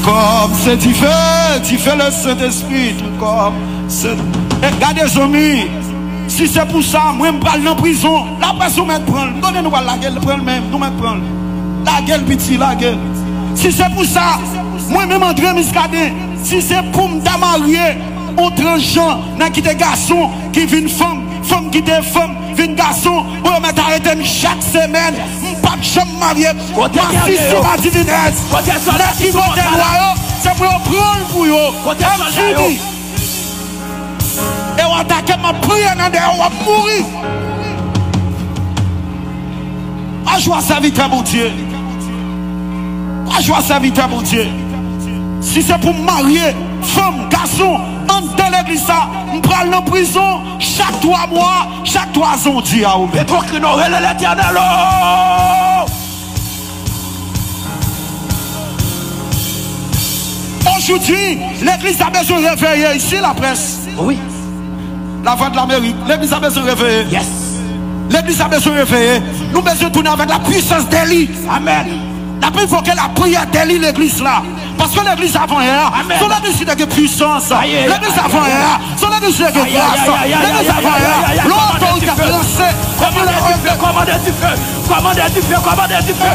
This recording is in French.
comme c'est tu fais le Saint-Esprit, comme c'est. Regardez, amis, si c'est pour ça, moi, je me prends en prison, la personne me prend, donnez-nous la gueule, prendre même, nous me prendre. La gueule, petit, la gueule. Si c'est pour ça, moi-même, André Miscadin, si c'est pour me marier, autre gens, qui des garçons, qui viennent femme qui des femmes, viennent garçons, pour me arrêter chaque semaine, pas de chambre mariée, ma fille, c'est ma divinesse. Les qui vont c'est pour prendre pour eux. Et on attaque ma prière, on va mourir. À joie serviteur, mon Dieu. À joie serviteur, mon Dieu. Si c'est pour marier, femme, garçon, dans l'église, on prend en prison chaque 3 mois, chaque 3 ans, Dieu. Et pour que nous relève l'éternel. Aujourd'hui, l'église a besoin de réveiller ici la presse. Oui. La voix de l'Amérique, l'église a besoin de réveiller. Yes. L'église a besoin de réveiller. Nous avons besoin de tourner avec la puissance d'Élie. Amen. D'après, il faut que la prière d'Élie l'église là. Parce que l'église avant hier, son l'église de puissance. L'église avant hier, son l'église de grâce. L'église avant hier, l'autre qui a lancé. Commandez du feu. Commandez du feu. Commandez du feu.